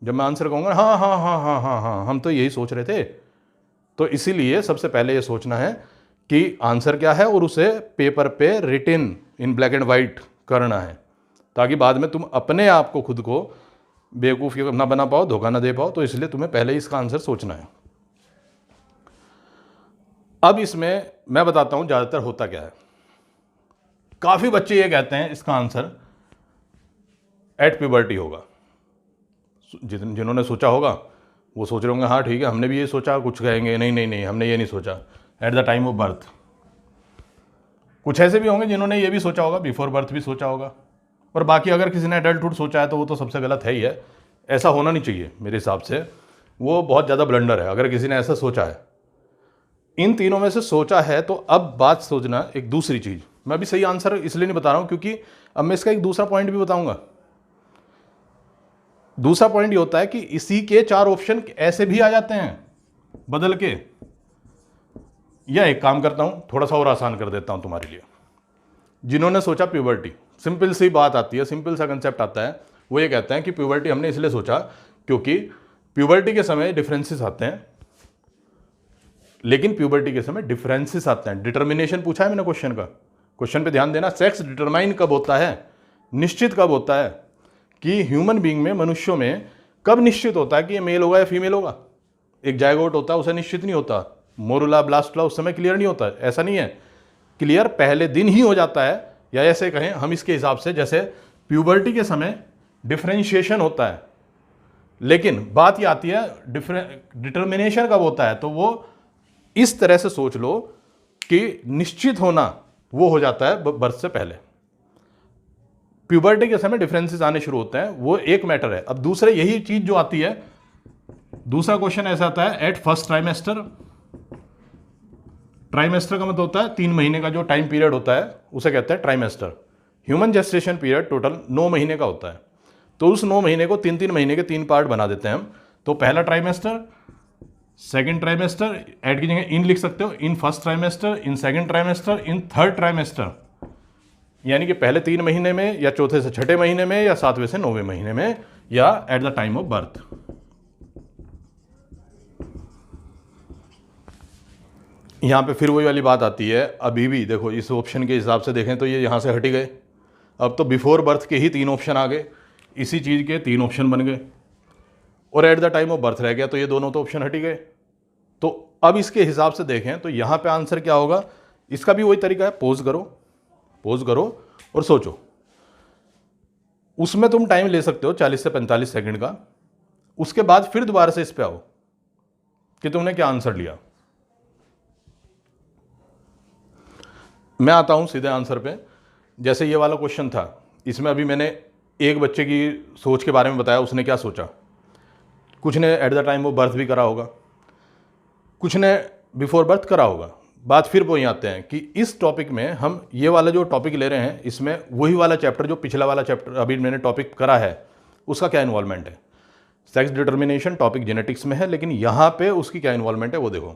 जब मैं आंसर कहूँगा हाँ हाँ हाँ हाँ हाँ हाँ हम तो यही सोच रहे थे। तो इसीलिए सबसे पहले ये सोचना है कि आंसर क्या है और उसे पेपर पे रिटिन इन ब्लैक एंड वाइट करना है, ताकि बाद में तुम अपने आप को खुद को बेवकूफ़ ना बना पाओ, धोखा ना दे पाओ। तो इसलिए तुम्हें पहले ही इसका आंसर सोचना है। अब इसमें मैं बताता हूं ज़्यादातर होता क्या है। काफ़ी बच्चे ये कहते हैं इसका आंसर एट प्यूबर्टी होगा। जिन्होंने सोचा होगा वो सोच रहे होंगे हाँ ठीक है हमने भी ये सोचा, कुछ कहेंगे नहीं नहीं नहीं हमने ये नहीं सोचा, eight the time of birth. कुछ ऐसे भी होंगे जिन्होंने ये भी सोचा होगा, बिफोर बर्थ भी सोचा होगा। और बाकी अगर किसी ने एडल्टहुड सोचा है तो वो तो सबसे गलत है ही है। ऐसा होना नहीं चाहिए मेरे हिसाब से, वो बहुत ज़्यादा ब्लंडर है अगर किसी ने ऐसा सोचा है। इन तीनों में से सोचा है तो अब बात सोचना एक दूसरी चीज़। मैं अभी सही आंसर इसलिए नहीं बता रहा हूँ क्योंकि अब मैं इसका एक दूसरा पॉइंट भी बताऊंगा। दूसरा पॉइंट ये होता है कि इसी के 4 ऑप्शन ऐसे भी आ जाते हैं बदल के। या एक काम करता हूं, थोड़ा सा और आसान कर देता हूं तुम्हारे लिए। जिन्होंने सोचा प्यूबर्टी, सिंपल सी बात आती है, सिंपल सा कंसेप्ट आता है। वो ये कहते हैं कि प्यूबर्टी हमने इसलिए सोचा क्योंकि प्यूबर्टी के समय डिफरेंसेस आते हैं, लेकिन प्यूबर्टी के समय डिफरेंसेस आते हैं। डिटर्मिनेशन पूछा है मैंने क्वेश्चन का, क्वेश्चन पे ध्यान देना। सेक्स डिटरमाइन कब होता है, निश्चित कब होता है, कि ह्यूमन बीइंग में, मनुष्यों में कब निश्चित होता है कि ये मेल होगा या फीमेल होगा। एक जायगोट होता है उसे निश्चित नहीं होता, मोरुला ब्लास्टुला उस समय क्लियर नहीं होता, ऐसा नहीं है। क्लियर पहले दिन ही हो जाता है, या ऐसे कहें हम इसके हिसाब से, जैसे प्यूबर्टी के समय डिफरेंशिएशन होता है, लेकिन बात ये आती है डिटर्मिनेशन कब होता है। तो वो इस तरह से सोच लो कि निश्चित होना वो हो जाता है बर्थ से पहले। प्यूबर्टी के समय डिफरेंसेस आने शुरू होते हैं, वो एक मैटर है। अब दूसरे यही चीज जो आती है, दूसरा क्वेश्चन ऐसा आता है एट फर्स्ट ट्राइमेस्टर। ट्राइमेस्टर का मतलब होता है 3 महीने का जो टाइम पीरियड होता है उसे कहते हैं trimester. Human gestation period total 9 महीने का होता है, तो उस 9 महीने को 3-3 महीने के 3 पार्ट बना देते हैं हम। तो पहला ट्राइमेस्टर, सेकेंड ट्राइमेस्टर, एड की जगह इन लिख सकते हो, in first trimester, in second trimester, in third trimester. यानी कि पहले 3 महीने में, या चौथे से छठे महीने में, या 7वें से 9वें महीने में, या eight the time of birth. यहां पे फिर वही वाली बात आती है। अभी भी देखो इस ऑप्शन के हिसाब से देखें तो ये यहां से हट ही गए। अब तो बिफोर बर्थ के ही 3 ऑप्शन आ गए, इसी चीज के 3 ऑप्शन बन गए, और eight the time of birth रह गया, तो ये दोनों तो ऑप्शन हट ही गए। तो अब इसके हिसाब से देखें तो यहां पे आंसर क्या होगा। इसका भी वही तरीका है, पॉज करो और सोचो। उसमें तुम टाइम ले सकते हो 40 से 45 सेकंड का। उसके बाद फिर दोबारा से इस पे आओ कि तुमने क्या आंसर लिया। मैं आता हूं सीधे आंसर पे। जैसे ये वाला क्वेश्चन था, इसमें अभी मैंने एक बच्चे की सोच के बारे में बताया, उसने क्या सोचा। कुछ ने eight the time of birth भी करा होगा, कुछ ने बिफोर बर्थ करा होगा। बात फिर वही आते हैं कि इस टॉपिक में हम ये वाला जो टॉपिक ले रहे हैं, इसमें वही वाला चैप्टर जो पिछला वाला चैप्टर अभी मैंने टॉपिक करा है उसका क्या इन्वॉल्वमेंट है। सेक्स डिटर्मिनेशन टॉपिक जेनेटिक्स में है, लेकिन यहाँ पे उसकी क्या इन्वॉल्वमेंट है वो देखो।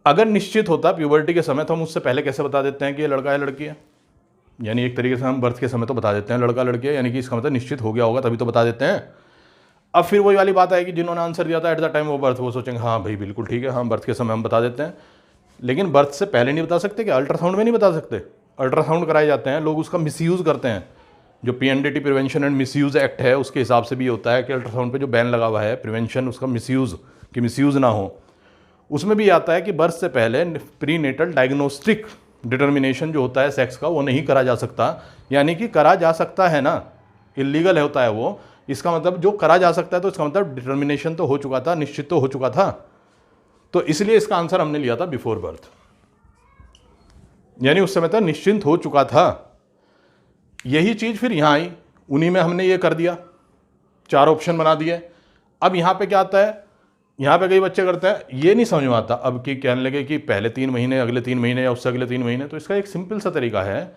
अगर निश्चित होता प्यूबर्टी के समय तो हम उससे पहले कैसे बता देते हैं कि ये लड़का है लड़की है। यानी एक तरीके से हम बर्थ के समय तो बता देते हैं लड़का लड़की है, यानी कि इसका मतलब निश्चित हो गया होगा तभी तो बता देते हैं। अब फिर वही वाली बात आएगी, जिन्होंने आंसर दिया था eight the time of birth वो सोचेंगे हाँ भाई बिल्कुल ठीक है, हाँ बर्थ के समय हम बता देते हैं। लेकिन बर्थ से पहले नहीं बता सकते क्या? अल्ट्रासाउंड में नहीं बता सकते? अल्ट्रासाउंड कराए जाते हैं, लोग उसका मिसयूज़ करते हैं। जो PNDT prevention and misuse act है उसके हिसाब से भी होता है कि अल्ट्रासाउंड पे जो बैन लगा हुआ है प्रिवेंशन, उसका मिसयूज़ कि मिसयूज़ ना हो, उसमें भी आता है कि बर्थ से पहले प्रीनेटल डायग्नोस्टिक डिटर्मिनेशन जो होता है सेक्स का वो नहीं करा जा सकता। यानी कि करा जा सकता है ना, इलीगल होता है वो। इसका मतलब जो करा जा सकता है तो इसका मतलब डिटर्मिनेशन तो हो चुका था, निश्चित तो हो चुका था। तो इसलिए इसका आंसर हमने लिया था बिफोर बर्थ, यानी उस समय तक निश्चिंत हो चुका था। यही चीज फिर यहां आई, उन्हीं में हमने ये कर दिया, 4 ऑप्शन बना दिए। अब यहां पे क्या आता है, यहां पे कई बच्चे करते हैं ये नहीं समझ में आता अब कि कहने लगे कि पहले 3 महीने, अगले 3 महीने या उससे अगले 3 महीने। तो इसका एक सिंपल सा तरीका है,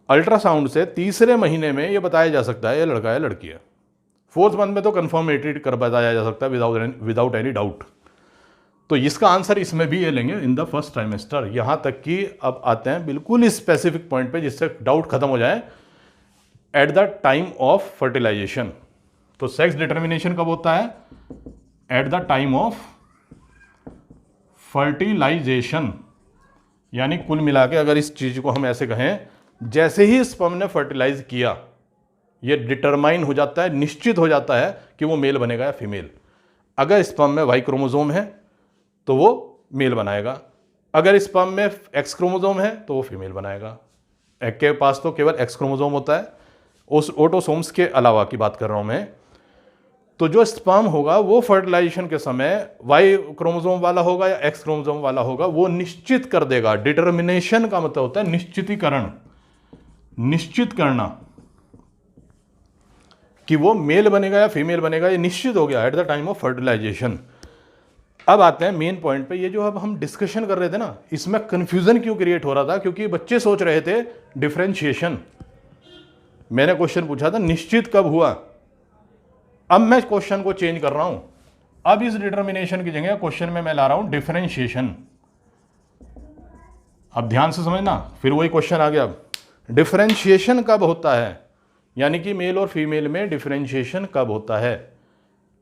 अल्ट्रासाउंड से तीसरे महीने में ये बताया जा सकता है ये लड़का है लड़की है। 4th मंथ में तो कन्फर्मेटरी कर बताया जा सकता है विदाउट एनी डाउट। तो इसका आंसर इसमें भी ये लेंगे इन द फर्स्ट ट्राइमेस्टर। यहाँ तक कि अब आते हैं बिल्कुल स्पेसिफिक पॉइंट पे जिससे डाउट खत्म हो जाए, at the time of fertilisation. तो सेक्स डिटर्मिनेशन कब होता है? At the time of fertilisation. यानी कुल मिला के अगर इस चीज को हम ऐसे कहें, जैसे ही स्पर्म ने फर्टिलाइज किया, ये डिटरमाइन हो जाता है, निश्चित हो जाता है कि वो मेल बनेगा या फीमेल। अगर स्पर्म में वाई क्रोमोसोम है तो वो मेल बनाएगा, अगर स्पर्म में एक्स क्रोमोसोम है तो वो फीमेल बनाएगा। एग के पास तो केवल एक्स क्रोमोसोम होता है, उस ऑटोसोम्स के अलावा की बात कर रहा हूं मैं। तो जो स्पर्म होगा वो फर्टिलाइजेशन के समय वाई क्रोमोसोम वाला होगा या एक्स क्रोमोसोम वाला होगा, वो निश्चित कर देगा। डिटर्मिनेशन का मतलब होता है निश्चितीकरण, निश्चित करना कि वो मेल बनेगा या फीमेल बनेगा, ये निश्चित हो गया at the time of fertilisation. अब आते हैं मेन पॉइंट पे। ये जो अब हम डिस्कशन कर रहे थे ना, इसमें कंफ्यूजन क्यों क्रिएट हो रहा था? क्योंकि बच्चे सोच रहे थे डिफरेंशिएशन। मैंने क्वेश्चन पूछा था निश्चित कब हुआ, अब मैं क्वेश्चन को चेंज कर रहा हूं। अब इस डिटर्मिनेशन की जगह क्वेश्चन में मैं ला रहा हूं डिफरेंशिएशन। अब ध्यान से समझना, फिर वही क्वेश्चन आ गया। अब डिफरेंशिएशन कब होता है, यानी कि मेल और फीमेल में डिफरेंशिएशन कब होता है,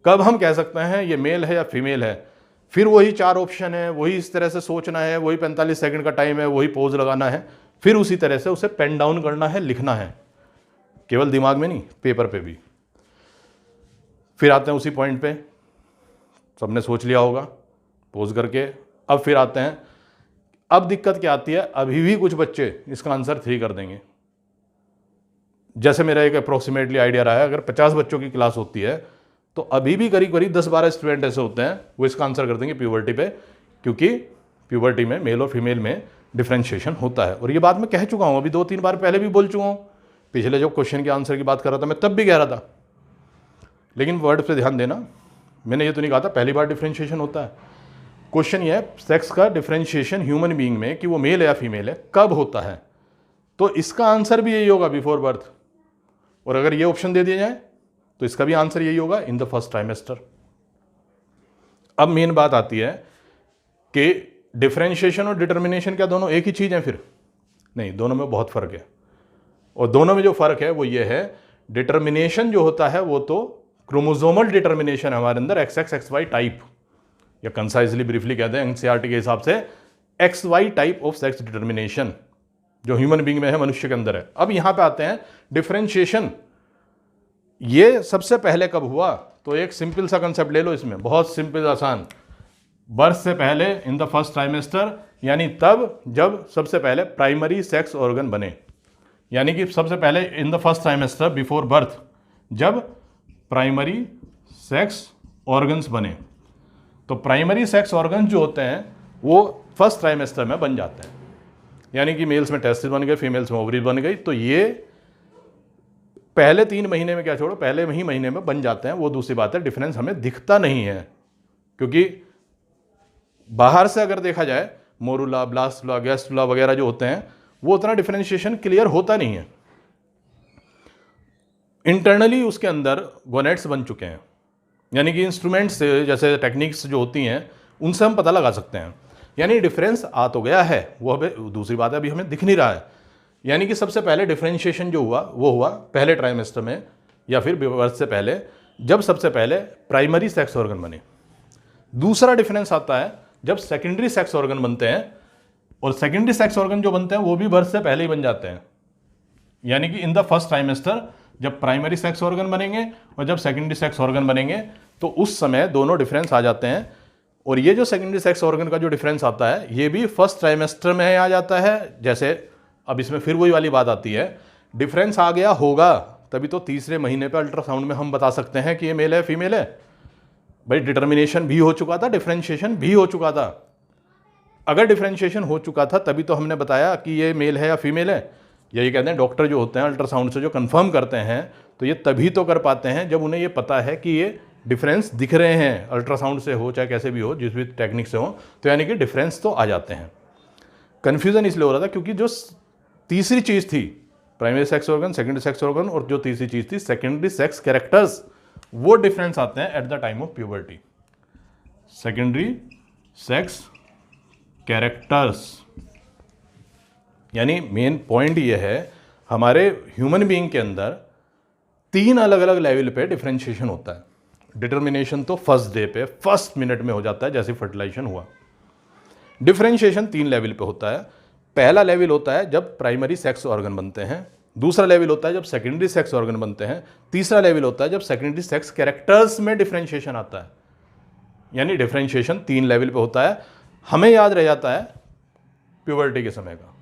कब हम कह सकते हैं ये मेल है या फीमेल है। फिर वही 4 ऑप्शन है, वही इस तरह से सोचना है, वही 45 सेकंड का टाइम है, वही पोज लगाना है, फिर उसी तरह से उसे पेन डाउन करना है, लिखना है, केवल दिमाग में नहीं पेपर पे भी। फिर आते हैं उसी पॉइंट पे, सबने सोच लिया होगा पोज करके। अब फिर आते हैं, अब दिक्कत क्या आती है, अभी भी कुछ बच्चे इसका आंसर 3 कर देंगे। जैसे मेरा एक अप्रोक्सीमेटली आइडिया रहा है, अगर 50 बच्चों की क्लास होती है तो अभी भी करीब करीब 10-12 स्टूडेंट ऐसे होते हैं वो इसका आंसर कर देंगे प्यूबर्टी पे, क्योंकि प्यूबर्टी में मेल और फीमेल में डिफरेंशिएशन होता है। और ये बात मैं कह चुका हूँ, अभी 2-3 बार पहले भी बोल चुका हूँ। पिछले जो क्वेश्चन के आंसर की बात कर रहा था मैं तब भी कह रहा था, लेकिन वर्ड पे ध्यान देना, मैंने ये तो नहीं कहा था पहली बार डिफरेंशिएशन होता है। क्वेश्चन ये है सेक्स का डिफरेंशिएशन ह्यूमन बीइंग में कि वो मेल है या फीमेल है कब होता है, तो इसका आंसर भी यही होगा बिफोर बर्थ। और अगर ये ऑप्शन दे दिया जाए तो इसका भी आंसर यही होगा इन द फर्स्ट ट्राइमेस्टर। अब मेन बात आती है कि डिफरेंशिएशन और डिटर्मिनेशन क्या दोनों एक ही चीज है? फिर नहीं, दोनों में बहुत फर्क है। और दोनों में जो फर्क है वो ये है, डिटर्मिनेशन जो होता है वो तो क्रोमोसोमल डिटर्मिनेशन है हमारे अंदर, XX XY टाइप, या कंसाइजली ब्रीफली कहते हैं एनसीईआरटी के हिसाब से XY type of sex determination जो ह्यूमन बीइंग में है, मनुष्य के अंदर है। अब यहां पे आते हैं डिफरेंशिएशन, ये सबसे पहले कब हुआ? तो एक सिंपल सा कंसेप्ट ले लो इसमें, बहुत सिंपल आसान। बर्थ से पहले इन द फर्स्ट ट्राइमेस्टर, यानी तब जब सबसे पहले प्राइमरी सेक्स ऑर्गन बने, यानी कि सबसे पहले in the first trimester before birth, जब प्राइमरी सेक्स ऑर्गन्स बने। तो प्राइमरी सेक्स ऑर्गन जो होते हैं वो फर्स्ट ट्राइमेस्टर में बन जाते हैं, यानी कि मेल्स में टेस्टिस बन गए, फीमेल्स में ओवरीज बन गई। तो ये पहले 3 महीने में क्या छोड़ो, पहले ही महीने में बन जाते हैं। वो दूसरी बात है, डिफरेंस हमें दिखता नहीं है, क्योंकि बाहर से अगर देखा जाए मोरुला, ब्लास्टुला, गैस्टुला वगैरह जो होते हैं वो उतना डिफरेंशिएशन क्लियर होता नहीं है। इंटरनली उसके अंदर गोनेट्स बन चुके हैं, यानी कि इंस्ट्रूमेंट्स से, जैसे टेक्निक्स जो होती हैं उनसे हम पता लगा सकते हैं। यानी डिफरेंस आ तो गया है, वो अभी दूसरी बात है अभी हमें दिख नहीं रहा है। यानी कि सबसे पहले डिफरेंशिएशन जो हुआ वो हुआ पहले ट्राइमेस्टर में या फिर बर्थ से पहले, जब सबसे पहले प्राइमरी सेक्स ऑर्गन बने। दूसरा डिफरेंस आता है जब सेकेंडरी सेक्स ऑर्गन बनते हैं, और सेकेंडरी सेक्स ऑर्गन जो बनते हैं वो भी बर्थ से पहले ही बन जाते हैं। यानी कि इन द फर्स्ट ट्राइमेस्टर जब प्राइमरी सेक्स ऑर्गन बनेंगे और जब सेकेंडरी सेक्स ऑर्गन बनेंगे तो उस समय दोनों डिफरेंस आ जाते हैं। और ये जो सेकेंडरी सेक्स ऑर्गन का जो डिफरेंस आता है ये भी फर्स्ट ट्राइमेस्टर में आ जाता है। जैसे अब इसमें फिर वही वाली बात आती है, डिफरेंस आ गया होगा तभी तो तीसरे महीने पे अल्ट्रासाउंड में हम बता सकते हैं कि ये मेल है फीमेल है। भाई डिटर्मिनेशन भी हो चुका था, डिफरेंशिएशन भी हो चुका था। अगर डिफरेंशिएशन हो चुका था तभी तो हमने बताया कि ये मेल है या फीमेल है। यही कहते हैं डॉक्टर जो होते हैं अल्ट्रासाउंड से जो कंफर्म करते हैं तो ये तभी तो कर पाते हैं जब उन्हें ये पता है कि ये डिफरेंस दिख रहे हैं, अल्ट्रासाउंड से हो चाहे कैसे भी हो, जिस भी टेक्निक से हो, तो यानी कि डिफरेंस तो आ जाते हैं। कन्फ्यूजन इसलिए हो रहा था क्योंकि जो तीसरी चीज़ थी primary sex organ, secondary sex organ, और जो तीसरी चीज थी सेकेंडरी सेक्स कैरेक्टर्स, वो डिफरेंस आते हैं eight the time of puberty. Secondary sex characters, यानी मेन पॉइंट ये है हमारे ह्यूमन बीइंग के अंदर 3 अलग अलग लेवल पे डिफरेंशिएशन होता है। डिटर्मिनेशन तो फर्स्ट डे पे, फर्स्ट मिनट में हो जाता है जैसे फर्टिलाइजेशन हुआ। डिफरेंशिएशन 3 लेवल पे होता है। पहला लेवल होता है जब प्राइमरी सेक्स ऑर्गन बनते हैं, दूसरा लेवल होता है जब सेकेंडरी सेक्स ऑर्गन बनते हैं, तीसरा लेवल होता है जब सेकेंडरी सेक्स कैरेक्टर्स में डिफरेंशिएशन आता है। यानी डिफरेंशिएशन 3 लेवल पे होता है। हमें याद रह जाता है प्यूबर्टी के समय का।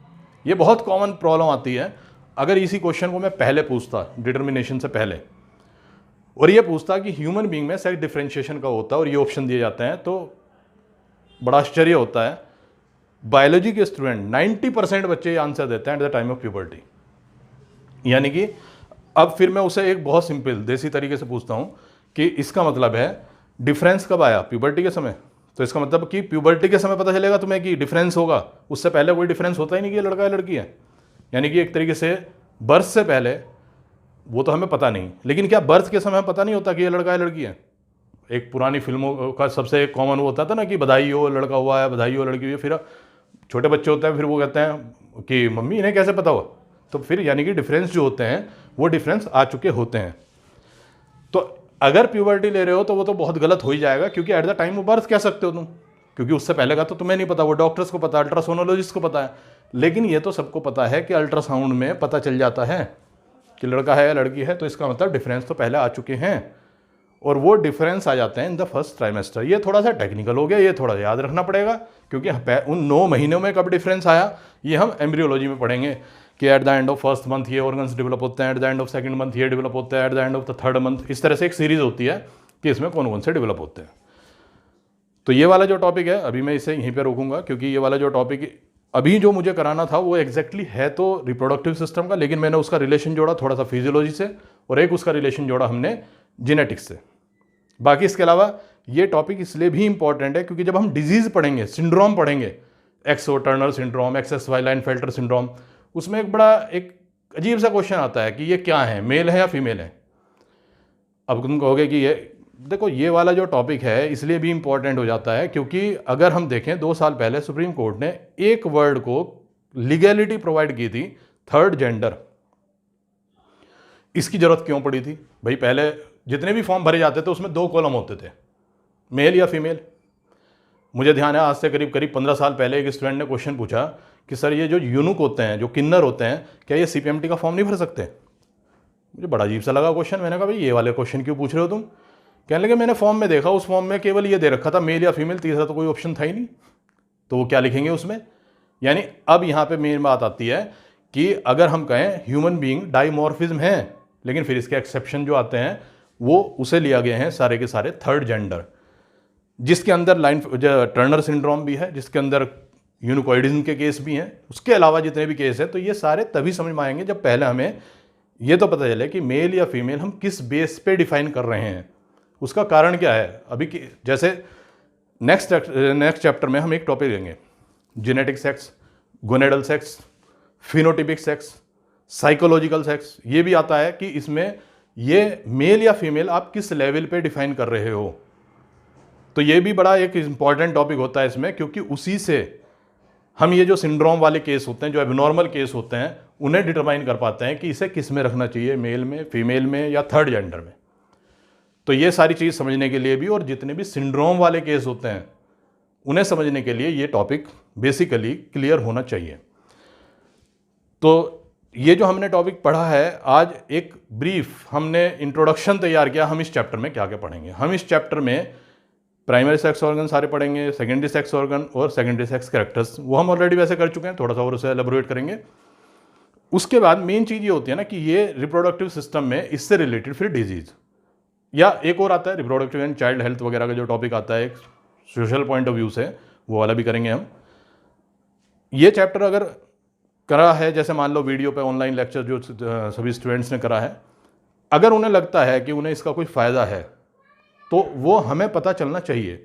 ये बहुत कॉमन प्रॉब्लम आती है। अगर इसी क्वेश्चन को मैं पहले पूछता डिटर्मिनेशन से पहले, और ये पूछता कि ह्यूमन बीइंग में सेक्स डिफरेंशिएशन का होता है और ये ऑप्शन दिए जाते हैं, तो बड़ा आश्चर्य होता है। बायोलॉजी के स्टूडेंट 90% बच्चे आंसर देते हैं eight the time of puberty. यानी कि अब फिर मैं उसे एक बहुत सिंपल देसी तरीके से पूछता हूं कि इसका मतलब है डिफरेंस कब आया? प्यूबर्टी के समय। तो इसका मतलब कि प्यूबर्टी के समय पता चलेगा तुम्हें कि डिफरेंस होगा, उससे पहले कोई डिफरेंस होता ही नहीं कि ये लड़का है लड़की है। यानी कि एक तरीके से बर्थ से पहले वो तो हमें पता नहीं, लेकिन क्या बर्थ के समय पता नहीं होता कि ये लड़का है लड़की है? एक पुरानी फिल्मों का सबसे कॉमन वो होता था ना कि बधाई हो लड़का हुआ है, बधाई हो लड़की हुई है। फिर छोटे बच्चे होते हैं, फिर वो कहते हैं कि मम्मी इन्हें कैसे पता हुआ? तो फिर यानी कि डिफरेंस जो होते हैं वो डिफरेंस आ चुके होते हैं। तो अगर प्यूबर्टी ले रहे हो तो वो तो बहुत गलत हो ही जाएगा, क्योंकि eight the time of birth कह सकते हो तुम, क्योंकि उससे पहले का तो तुम्हें नहीं पता, वो डॉक्टर्स को पता है, अल्ट्रासोनोलॉजिस्ट को पता है। लेकिन ये तो सबको पता है कि अल्ट्रासाउंड में पता चल जाता है कि लड़का है या लड़की है, तो इसका मतलब डिफरेंस तो पहले आ चुके हैं, और वो डिफरेंस आ जाते हैं इन द फर्स्ट ट्राइमेस्टर। ये थोड़ा सा टेक्निकल हो गया, ये थोड़ा याद रखना पड़ेगा, क्योंकि उन 9 महीनों में कब डिफरेंस आया ये हम एम्ब्रियोलॉजी में पढ़ेंगे कि at the end of first month ये ऑर्गन्स डेवलप होते हैं, at the end of second month ये डेवलप होते हैं, at the end of the third month. इस तरह से एक सीरीज होती है कि इसमें कौन कौन से डेवलप होते हैं। तो ये वाला जो टॉपिक है अभी मैं इसे यहीं पर रोकूंगा, क्योंकि ये वाला जो टॉपिक अभी जो मुझे कराना था वो एग्जैक्टली है तो रिप्रोडक्टिव सिस्टम का, लेकिन मैंने उसका रिलेशन जोड़ा थोड़ा सा फिजियोलॉजी से, और एक उसका रिलेशन जोड़ा हमने जेनेटिक्स से। बाकी इसके अलावा ये टॉपिक इसलिए भी इंपॉर्टेंट है क्योंकि जब हम डिजीज पढ़ेंगे, सिंड्रोम पढ़ेंगे, एक्सो टर्नर सिंड्रोम, XXY लाइनफेल्टर सिंड्रोम, उसमें एक बड़ा एक अजीब सा क्वेश्चन आता है कि ये क्या है, मेल है या फीमेल है। अब तुम कहोगे कि ये देखो, ये वाला जो टॉपिक है इसलिए भी इंपॉर्टेंट हो जाता है क्योंकि अगर हम देखें 2 साल पहले सुप्रीम कोर्ट ने एक वर्ड को लीगैलिटी प्रोवाइड की थी, थर्ड जेंडर। इसकी जरूरत क्यों पड़ी थी भाई? पहले जितने भी फॉर्म भरे जाते थे उसमें 2 कॉलम होते थे, मेल या फीमेल। मुझे ध्यान है आज से करीब 15 साल पहले एक स्टूडेंट ने क्वेश्चन पूछा कि सर ये जो यूनुक होते हैं, जो किन्नर होते हैं, क्या ये CPMT का फॉर्म नहीं भर सकते? मुझे बड़ा अजीब सा लगा क्वेश्चन। मैंने कहा भाई ये वाले क्वेश्चन क्यों पूछ रहे हो तुम? कहने लगे मैंने फॉर्म में देखा, उस फॉर्म में केवल ये दे रखा था मेल या फीमेल, तीसरा तो कोई ऑप्शन था ही नहीं, तो वो क्या लिखेंगे उसमें? यानी अब यहाँ पे मेन बात आती है कि अगर हम कहें ह्यूमन बीइंग डाइमॉर्फिज्म है, लेकिन फिर इसके एक्सेप्शन जो आते हैं वो उसे लिया गए हैं सारे के सारे थर्ड जेंडर, जिसके अंदर टर्नर सिंड्रोम भी है, जिसके अंदर यूनिकोइडिज्म के केस भी हैं, उसके अलावा जितने भी केस हैं। तो ये सारे तभी समझ में आएंगे जब पहले हमें ये तो पता चले कि मेल या फीमेल हम किस बेस पे डिफाइन कर रहे हैं, उसका कारण क्या है। अभी जैसे नेक्स्ट चैप्टर में हम एक टॉपिक लेंगे, genetic sex, gonadal sex, phenotypic sex, psychological sex. ये भी आता है कि इसमें ये मेल या फीमेल आप किस लेवल पे डिफाइन कर रहे हो। तो ये भी बड़ा एक इंपॉर्टेंट टॉपिक होता है इसमें, क्योंकि उसी से हम ये जो सिंड्रोम वाले केस होते हैं, जो एबनॉर्मल केस होते हैं, उन्हें डिटरमाइन कर पाते हैं कि इसे किस में रखना चाहिए, मेल में, फीमेल में या थर्ड जेंडर में। तो ये सारी चीज़ समझने के लिए भी, और जितने भी सिंड्रोम वाले केस होते हैं उन्हें समझने के लिए ये टॉपिक बेसिकली क्लियर होना चाहिए। तो ये जो हमने टॉपिक पढ़ा है आज, एक ब्रीफ हमने इंट्रोडक्शन तैयार किया, हम इस चैप्टर में क्या क्या पढ़ेंगे। हम इस चैप्टर में प्राइमरी सेक्स ऑर्गन सारे पढ़ेंगे, सेकेंडरी सेक्स ऑर्गन और सेकेंडरी सेक्स कैरेक्टर्स, वो हम ऑलरेडी वैसे कर चुके हैं, थोड़ा सा और उसे एलेबोरेट करेंगे। उसके बाद मेन चीज़ ये होती है ना कि ये रिप्रोडक्टिव सिस्टम में इससे रिलेटेड फिर डिजीज़, या एक और आता है रिप्रोडक्टिव एंड चाइल्ड हेल्थ वगैरह का जो टॉपिक आता है एक सोशल पॉइंट ऑफ व्यू से, वो वाला भी करेंगे हम। ये चैप्टर अगर करा है, जैसे मान लो वीडियो पे ऑनलाइन लेक्चर जो सभी स्टूडेंट्स ने करा है, अगर उन्हें लगता है कि उन्हें इसका कोई फ़ायदा है तो वो हमें पता चलना चाहिए।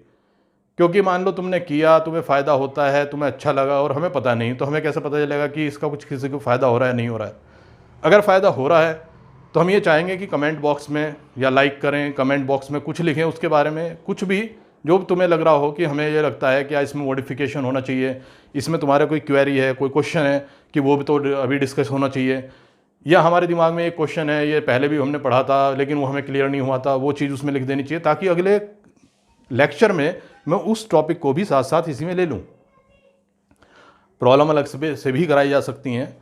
क्योंकि मान लो तुमने किया, तुम्हें फ़ायदा होता है, तुम्हें अच्छा लगा, और हमें पता नहीं, तो हमें कैसे पता चलेगा कि इसका कुछ किसी को फ़ायदा हो रहा है नहीं हो रहा है? अगर फ़ायदा हो रहा है तो हम ये चाहेंगे कि कमेंट बॉक्स में या लाइक करें, कमेंट बॉक्स में कुछ लिखें उसके बारे में, कुछ भी जो तुम्हें लग रहा हो कि हमें ये लगता है कि इसमें मॉडिफिकेशन होना चाहिए, इसमें तुम्हारा कोई क्वेरी है, कोई क्वेश्चन है कि वो भी तो अभी डिस्कस होना चाहिए, या हमारे दिमाग में एक क्वेश्चन है ये पहले भी हमने पढ़ा था लेकिन वो हमें क्लियर नहीं हुआ था, वो चीज़ उसमें लिख देनी चाहिए ताकि अगले लेक्चर में मैं उस टॉपिक को भी साथ साथ इसी में ले लूँ। प्रॉब्लम अलग से भी कराई जा सकती हैं,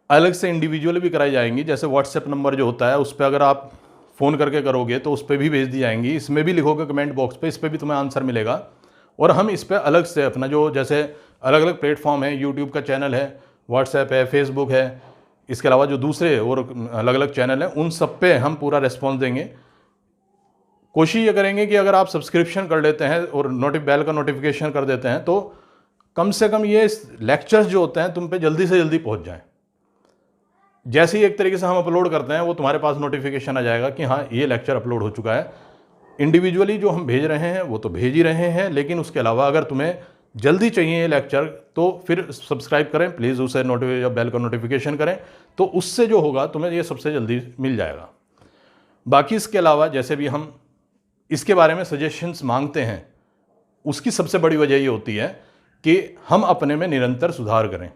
अलग से इंडिविजुअल भी कराई जाएंगी। जैसे व्हाट्सएप नंबर जो होता है उस पर अगर आप फ़ोन करके करोगे तो उस पर भी भेज दी जाएंगी, इसमें भी लिखोगे कमेंट बॉक्स पे, इस पर भी तुम्हें आंसर मिलेगा। और हम इस पर अलग से अपना जो जैसे अलग अलग प्लेटफॉर्म है, यूट्यूब का चैनल है, व्हाट्सएप है, फेसबुक है, इसके अलावा जो दूसरे और अलग अलग चैनल हैं उन सब पे हम पूरा रिस्पॉन्स देंगे। कोशिश ये करेंगे कि अगर आप सब्सक्रिप्शन कर लेते हैं और बेल का नोटिफिकेशन कर देते हैं तो कम से कम ये लेक्चर्स जो होते हैं तुम पे जल्दी से जल्दी पहुंच जाएं। जैसे ही एक तरीके से हम अपलोड करते हैं वो तुम्हारे पास नोटिफिकेशन आ जाएगा कि हाँ ये लेक्चर अपलोड हो चुका है। इंडिविजुअली जो हम भेज रहे हैं वो तो भेज ही रहे हैं, लेकिन उसके अलावा अगर तुम्हें जल्दी चाहिए ये लेक्चर तो फिर सब्सक्राइब करें प्लीज़, उसे बेल का नोटिफिकेशन करें, तो उससे जो होगा तुम्हें ये सबसे जल्दी मिल जाएगा। बाकी इसके अलावा जैसे भी हम इसके बारे में सजेशंस मांगते हैं, उसकी सबसे बड़ी वजह ये होती है कि हम अपने में निरंतर सुधार करें।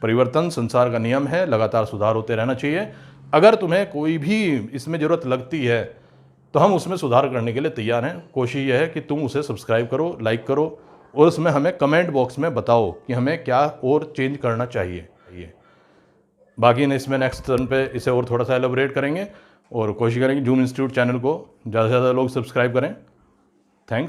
परिवर्तन संसार का नियम है, लगातार सुधार होते रहना चाहिए। अगर तुम्हें कोई भी इसमें ज़रूरत लगती है तो हम उसमें सुधार करने के लिए तैयार हैं। कोशिश यह है कि तुम उसे सब्सक्राइब करो, लाइक करो और उसमें हमें कमेंट बॉक्स में बताओ कि हमें क्या और चेंज करना चाहिए। बाकी इसमें नेक्स्ट टर्न पे इसे और थोड़ा सा एलोबरेट करेंगे और कोशिश करेंगे जूम इंस्टीट्यूट चैनल को ज़्यादा से ज़्यादा लोग सब्सक्राइब करें। थैंक्स।